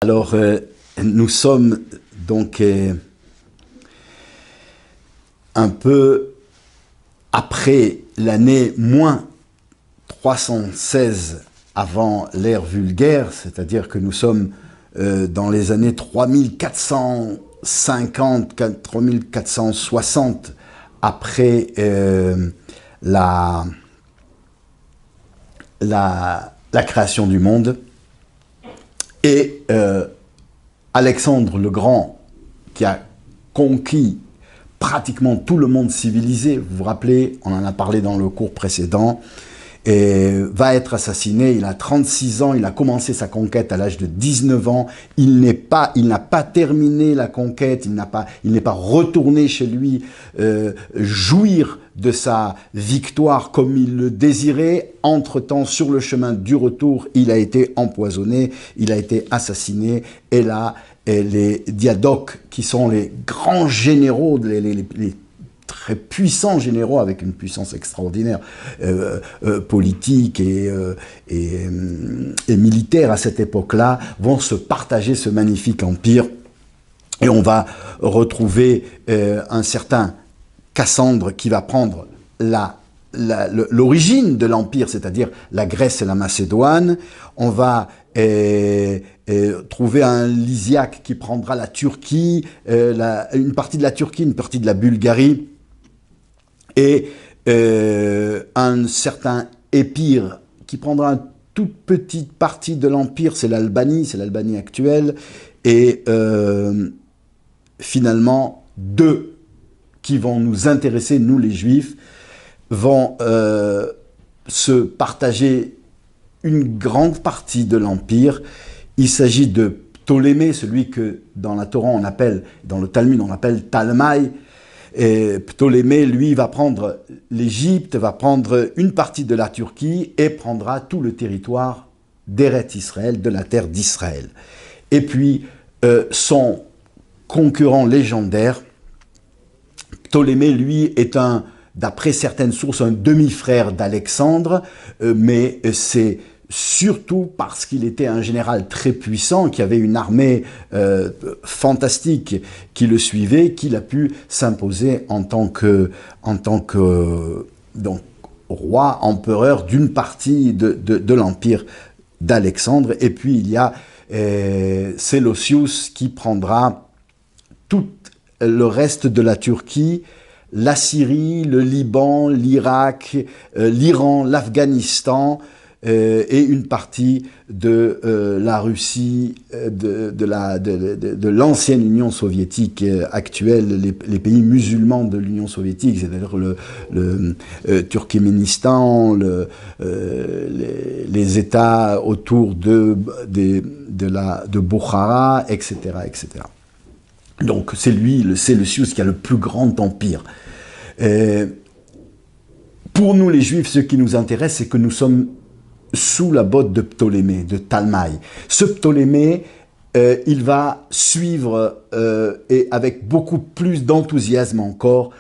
Alors, nous sommes donc un peu après l'année moins 316 avant l'ère vulgaire, c'est-à-dire que nous sommes dans les années 3450, 3460 après la création du monde. Et Alexandre le Grand, qui a conquis pratiquement tout le monde civilisé, vous vous rappelez, on en a parlé dans le cours précédent, et va être assassiné. Il a 36 ans, il a commencé sa conquête à l'âge de 19 ans, il n'a pas terminé la conquête, il n'est pas retourné chez lui jouir de sa victoire comme il le désirait. Entre-temps, sur le chemin du retour, il a été empoisonné, il a été assassiné, et là, les Diadoques, qui sont les grands généraux, les très puissants généraux avec une puissance extraordinaire politique et militaire à cette époque-là, vont se partager ce magnifique empire. Et on va retrouver un certain Cassandre qui va prendre l'origine de l'empire, c'est-à-dire la Grèce et la Macédoine. On va trouver un Lysiaque qui prendra la Turquie, une partie de la Turquie, une partie de la Bulgarie, et un certain Épire qui prendra une toute petite partie de l'empire, c'est l'Albanie actuelle, et finalement deux qui vont nous intéresser, nous les Juifs, vont se partager une grande partie de l'empire. Il s'agit de Ptolémée, celui que dans la Torah on appelle, dans le Talmud on appelle Talmaï. Et Ptolémée, lui, va prendre l'Égypte, va prendre une partie de la Turquie et prendra tout le territoire d'Éretz Israël, de la terre d'Israël. Et puis, son concurrent légendaire, Ptolémée, lui, est d'après certaines sources, un demi-frère d'Alexandre, mais c'est surtout parce qu'il était un général très puissant, qui avait une armée fantastique qui le suivait, qu'il a pu s'imposer en tant que donc, roi, empereur d'une partie de l'empire d'Alexandre. Et puis il y a Séleucius qui prendra tout le reste de la Turquie, la Syrie, le Liban, l'Irak, l'Iran, l'Afghanistan, et une partie de la Russie, de l'ancienne Union soviétique actuelle, les pays musulmans de l'Union soviétique, c'est-à-dire le Turkménistan, les États autour de Bukhara, etc., etc. Donc c'est lui, le Séleucius, qui a le plus grand empire. Pour nous les Juifs, ce qui nous intéresse, c'est que nous sommes sous la botte de Ptolémée, de Talmaï. Ce Ptolémée, il va suivre, et avec beaucoup plus d'enthousiasme encore,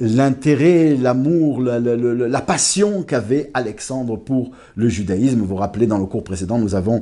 l'intérêt, l'amour, la passion qu'avait Alexandre pour le judaïsme. Vous vous rappelez, dans le cours précédent, nous avons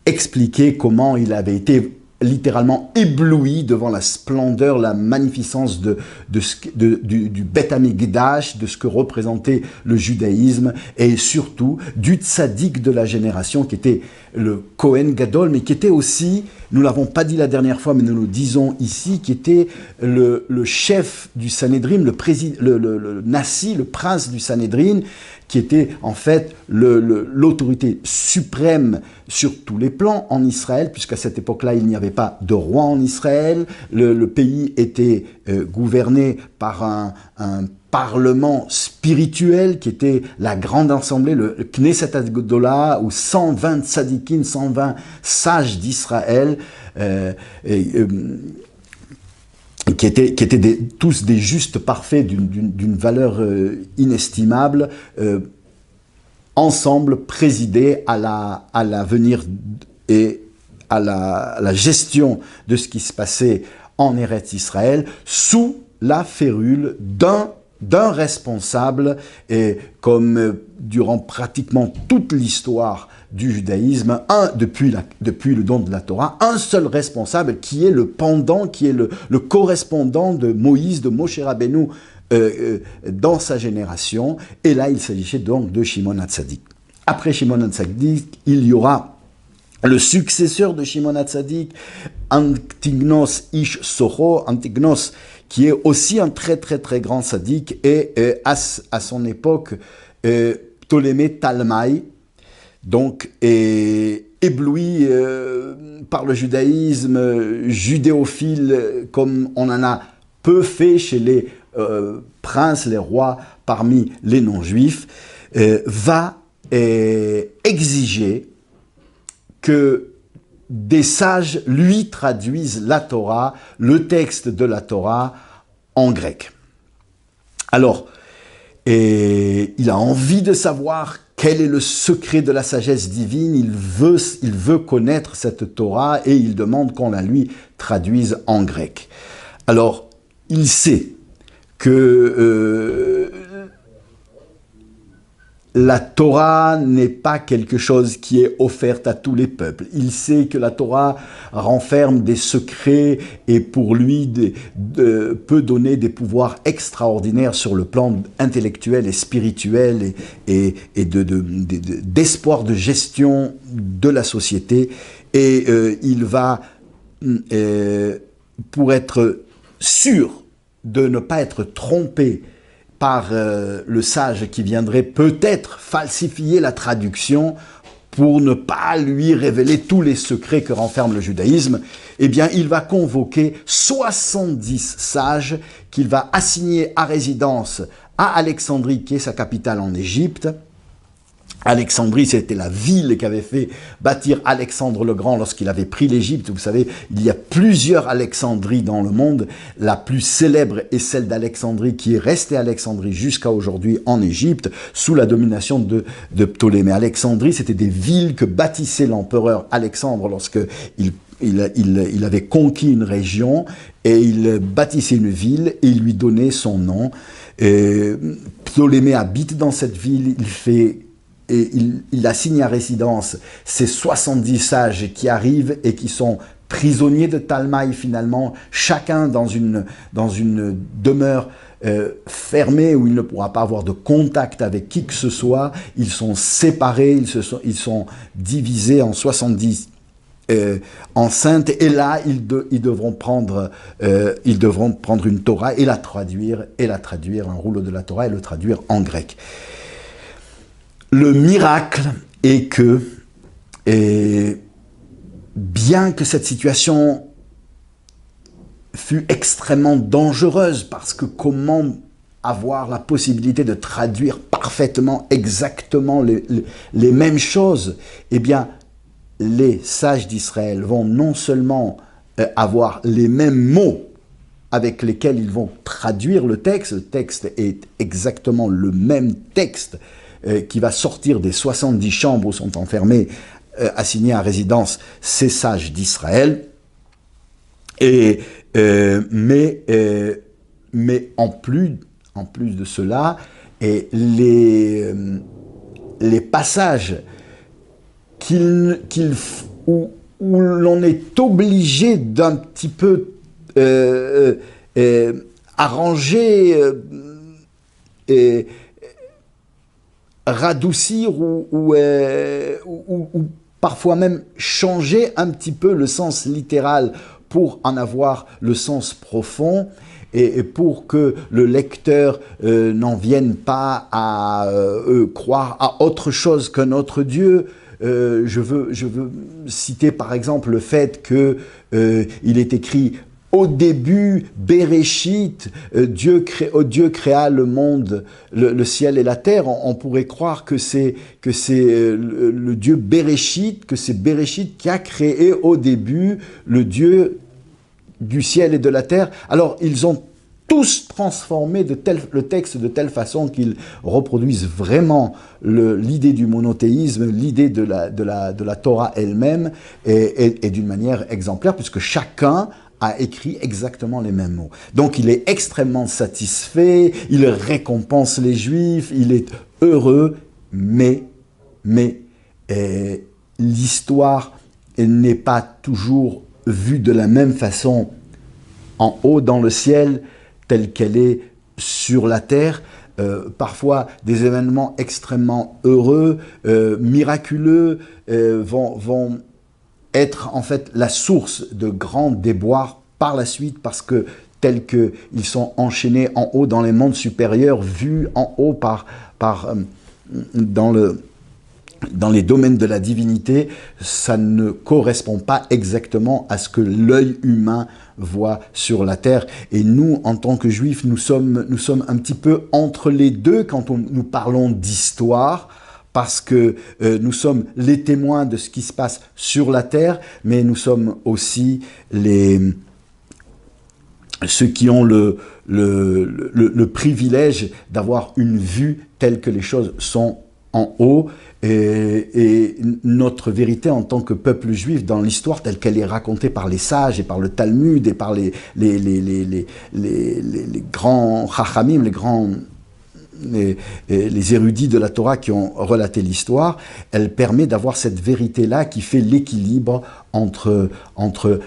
expliqué comment il avait été littéralement ébloui devant la splendeur, la magnificence du Beth Amikdash, de ce que représentait le judaïsme, et surtout du tzaddik de la génération qui était le Kohen Gadol, mais qui était aussi, nous l'avons pas dit la dernière fois, mais nous le disons ici, qui était le chef du Sanhédrin, le Nassi, le prince du Sanhédrin, qui était en fait l'autorité suprême sur tous les plans en Israël, puisqu'à cette époque-là, il n'y avait pas de roi en Israël. Le pays était gouverné par un parlement spirituel qui était la grande assemblée, le Knesset Hagodola, où 120 tzadikim, 120 sages d'Israël, qui étaient tous des justes parfaits d'une valeur inestimable, ensemble présidaient à l'avenir et à la gestion de ce qui se passait en Eretz Israël, sous la férule d'un responsable, et comme durant pratiquement toute l'histoire du judaïsme, depuis le don de la Torah, un seul responsable qui est le pendant, qui est le correspondant de Moïse, de Moshe Rabbeinu dans sa génération. Et là, il s'agissait donc de Shimon HaTzadik. Après Shimon HaTzadik, il y aura le successeur de Shimon HaTzadik, Antignos Ish Socho, Antignos, qui est aussi un très très très grand tzaddik, et à son époque, Ptolémée Talmaï, donc ébloui par le judaïsme judéophile, comme on en a peu fait chez les princes, les rois parmi les non-juifs, va exiger que des sages lui traduisent la Torah, le texte de la Torah, en grec. Alors, il a envie de savoir quel est le secret de la sagesse divine, il veut connaître cette Torah et il demande qu'on la lui traduise en grec. Alors, il sait que la Torah n'est pas quelque chose qui est offerte à tous les peuples. Il sait que la Torah renferme des secrets et pour lui peut donner des pouvoirs extraordinaires sur le plan intellectuel et spirituel et d'espoir de gestion de la société. Et il va, pour être sûr de ne pas être trompé par le sage qui viendrait peut-être falsifier la traduction pour ne pas lui révéler tous les secrets que renferme le judaïsme, eh bien, il va convoquer 70 sages qu'il va assigner à résidence à Alexandrie, qui est sa capitale en Égypte. Alexandrie, c'était la ville qu'avait fait bâtir Alexandre le Grand lorsqu'il avait pris l'Égypte. Vous savez, il y a plusieurs Alexandries dans le monde. La plus célèbre est celle d'Alexandrie, qui est restée Alexandrie jusqu'à aujourd'hui en Égypte, sous la domination de Ptolémée. Alexandrie, c'était des villes que bâtissait l'empereur Alexandre lorsqu'il avait conquis une région, et il bâtissait une ville et il lui donnait son nom. Ptolémée habite dans cette ville, il assigne à résidence ces 70 sages qui arrivent et qui sont prisonniers de Talmaï finalement, chacun dans une demeure fermée où il ne pourra pas avoir de contact avec qui que ce soit. Ils sont séparés, ils sont divisés en 70 enceintes, et là ils devront prendre une Torah et la traduire, un rouleau de la Torah et le traduire en grec. Le miracle est que, bien que cette situation fut extrêmement dangereuse, parce que comment avoir la possibilité de traduire parfaitement, exactement les mêmes choses, eh bien, les sages d'Israël vont non seulement avoir les mêmes mots avec lesquels ils vont traduire le texte est exactement le même texte qui va sortir des 70 chambres où sont enfermés, assignés à résidence, ces sages d'Israël. Mais en plus de cela, les passages où l'on est obligé d'un petit peu arranger et radoucir ou parfois même changer un petit peu le sens littéral pour en avoir le sens profond, et pour que le lecteur n'en vienne pas à croire à autre chose qu'un autre Dieu. Je veux citer par exemple le fait que il est écrit au début, Bereshit, Dieu créa le monde, le ciel et la terre. On pourrait croire que c'est le Dieu Bereshit, que c'est Bereshit qui a créé au début le Dieu du ciel et de la terre. Alors ils ont tous transformé le texte de telle façon qu'ils reproduisent vraiment l'idée du monothéisme, l'idée de la Torah elle-même, et d'une manière exemplaire, puisque chacun a écrit exactement les mêmes mots. Donc il est extrêmement satisfait, il récompense les Juifs, il est heureux, mais l'histoire n'est pas toujours vue de la même façon en haut dans le ciel, telle qu'elle est sur la terre. Parfois, des événements extrêmement heureux, miraculeux, vont être en fait la source de grands déboires par la suite, parce que tels qu'ils sont enchaînés en haut dans les mondes supérieurs, vus en haut dans les domaines de la divinité, ça ne correspond pas exactement à ce que l'œil humain voit sur la terre. Et nous, en tant que juifs, nous sommes un petit peu entre les deux quand nous parlons d'histoire, parce que nous sommes les témoins de ce qui se passe sur la terre, mais nous sommes aussi ceux qui ont le privilège d'avoir une vue telle que les choses sont en haut, et notre vérité en tant que peuple juif dans l'histoire telle qu'elle est racontée par les sages et par le Talmud et par les grands chachamim, les érudits de la Torah qui ont relaté l'histoire, elle permet d'avoir cette vérité-là qui fait l'équilibre entre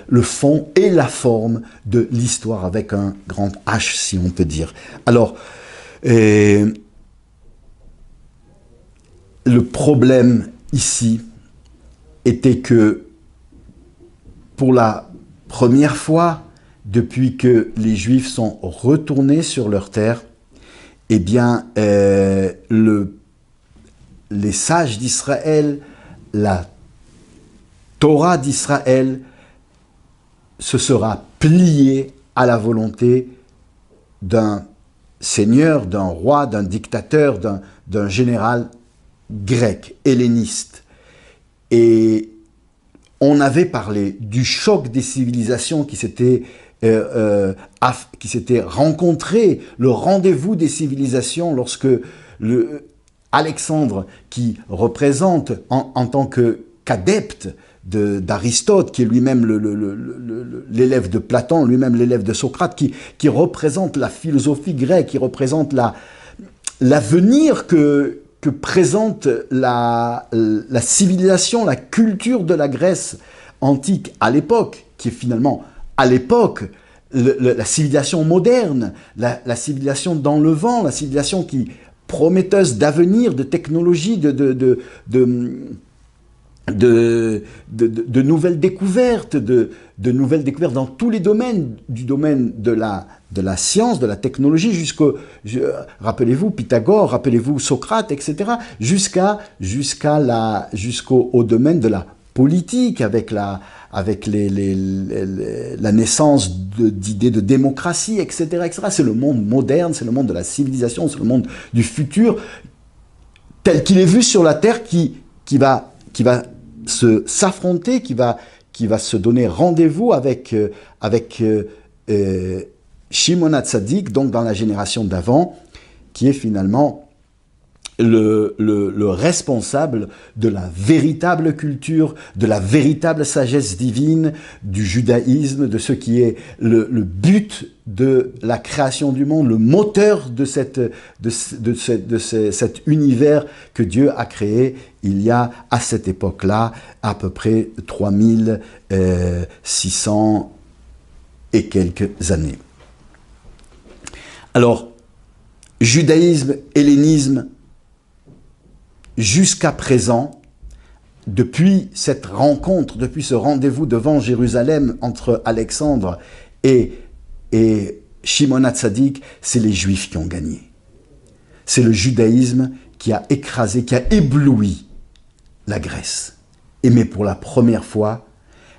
le fond et la forme de l'histoire, avec un grand H, si on peut dire. Alors, le problème ici était que pour la première fois, depuis que les Juifs sont retournés sur leur terre, eh bien, les sages d'Israël, la Torah d'Israël, se sera pliée à la volonté d'un seigneur, d'un roi, d'un dictateur, d'un général grec, helléniste. Et on avait parlé du choc des civilisations qui s'étaient rencontrées, le rendez-vous des civilisations lorsque Alexandre, qui représente en tant qu'adepte d'Aristote, qui est lui-même l'élève de Platon, lui-même l'élève de Socrate, qui représente la philosophie grecque, qui représente l'avenir que présente la civilisation, la culture de la Grèce antique à l'époque, qui est finalement, à l'époque, la civilisation moderne, la civilisation dans le vent, la civilisation qui prometteuse d'avenir, de technologie, de nouvelles découvertes, de nouvelles découvertes dans tous les domaines, du domaine de la science, de la technologie, rappelez-vous Pythagore, rappelez-vous Socrate, etc., jusqu'au domaine de la politique, avec la naissance d'idées de démocratie, etc., etc. C'est le monde moderne, c'est le monde de la civilisation, c'est le monde du futur, tel qu'il est vu sur la Terre, qui va s'affronter, qui va se donner rendez-vous avec Shimon HaTzadik, donc dans la génération d'avant, qui est finalement le responsable de la véritable culture, de la véritable sagesse divine, du judaïsme, de ce qui est le but de la création du monde, le moteur de cet univers que Dieu a créé il y a, à cette époque-là, à peu près 3600 et quelques années. Alors, judaïsme, hellénisme, jusqu'à présent, depuis cette rencontre, depuis ce rendez-vous devant Jérusalem entre Alexandre et Shimon HaTzadik, c'est les Juifs qui ont gagné. C'est le judaïsme qui a écrasé, qui a ébloui la Grèce. Mais pour la première fois,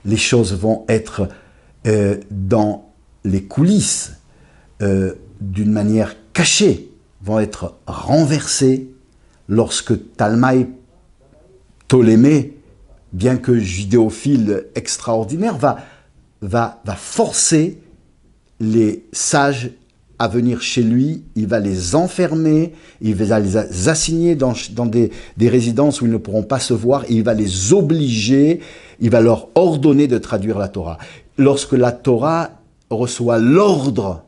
les choses vont être dans les coulisses, d'une manière cachée, vont être renversées lorsque Talmaï Ptolémée, bien que judéophile extraordinaire, va forcer les sages à venir chez lui, il va les enfermer, il va les assigner dans des résidences où ils ne pourront pas se voir, et il va les obliger, il va leur ordonner de traduire la Torah. Lorsque la Torah reçoit l'ordre,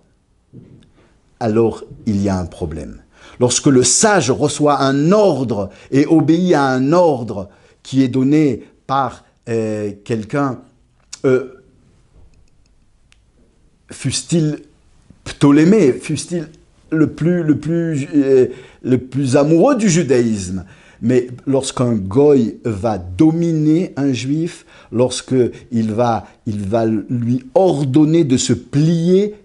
alors il y a un problème. Lorsque le sage reçoit un ordre et obéit à un ordre qui est donné par quelqu'un, fût-il Ptolémée, fût-il le plus amoureux du judaïsme. Mais lorsqu'un goy va dominer un juif, lorsqu'il va lui ordonner de se plier,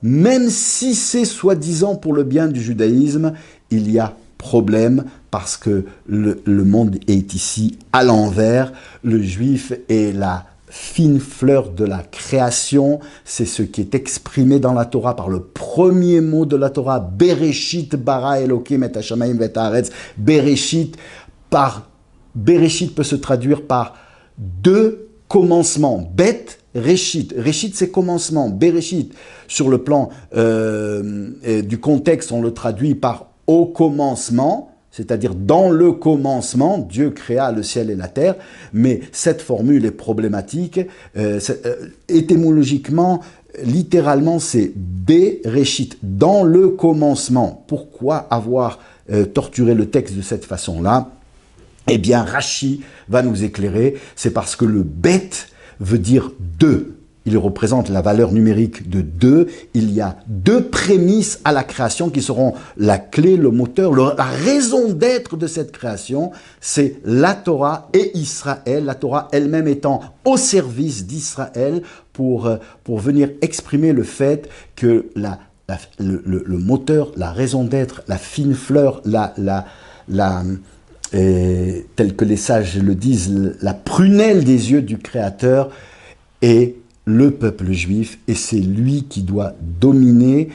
même si c'est soi-disant pour le bien du judaïsme, il y a problème parce que le monde est ici à l'envers. Le juif est la fine fleur de la création, c'est ce qui est exprimé dans la Torah par le premier mot de la Torah, Bereshit bara Elokim et hashamayim vet haaretz. Bereshit peut se traduire par deux commencements, Bet, Réchit. Réchit, c'est commencement. Bereshit, sur le plan du contexte, on le traduit par au commencement, c'est-à-dire dans le commencement, Dieu créa le ciel et la terre, mais cette formule est problématique. Étymologiquement, littéralement, c'est Bereshit, dans le commencement. Pourquoi avoir torturé le texte de cette façon-là? Eh bien, Rashi va nous éclairer, c'est parce que le Bet veut dire deux. Il représente la valeur numérique de 2. Il y a deux prémices à la création qui seront la clé, le moteur, la raison d'être de cette création. C'est la Torah et Israël, la Torah elle-même étant au service d'Israël pour venir exprimer le fait que le moteur, la raison d'être, la fine fleur, tel que les sages le disent, la prunelle des yeux du Créateur est le peuple juif, et c'est lui qui doit dominer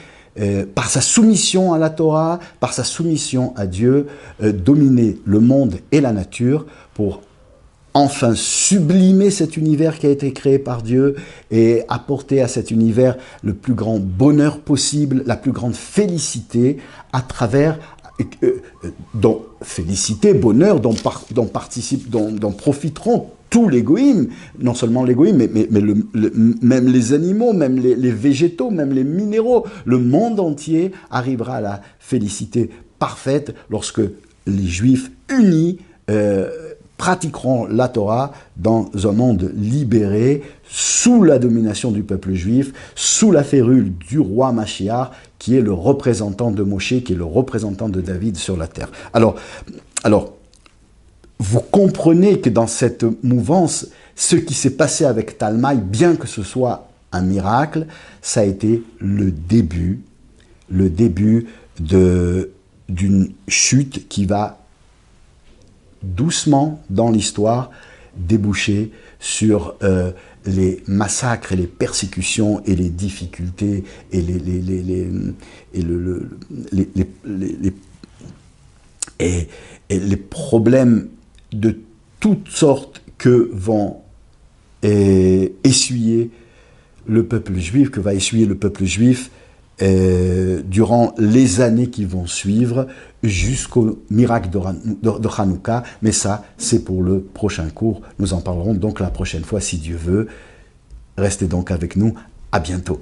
par sa soumission à la Torah, par sa soumission à Dieu, dominer le monde et la nature pour enfin sublimer cet univers qui a été créé par Dieu et apporter à cet univers le plus grand bonheur possible, la plus grande félicité à travers dont félicité, bonheur, dont profiteront tous les goïms, non seulement les goïms, mais même les animaux, même les végétaux, même les minéraux. Le monde entier arrivera à la félicité parfaite lorsque les Juifs unis pratiqueront la Torah dans un monde libéré, sous la domination du peuple juif, sous la férule du roi Mashiach, qui est le représentant de Moshe, qui est le représentant de David sur la terre. Alors, vous comprenez que dans cette mouvance, ce qui s'est passé avec Talmaï, bien que ce soit un miracle, ça a été le début d'une chute qui va doucement dans l'histoire déboucher sur les massacres et les persécutions et les difficultés et les problèmes de toutes sortes que vont essuyer le peuple juif, durant les années qui vont suivre jusqu'au miracle de Hanouka. Mais ça, c'est pour le prochain cours. Nous en parlerons donc la prochaine fois si Dieu veut. Restez donc avec nous. À bientôt.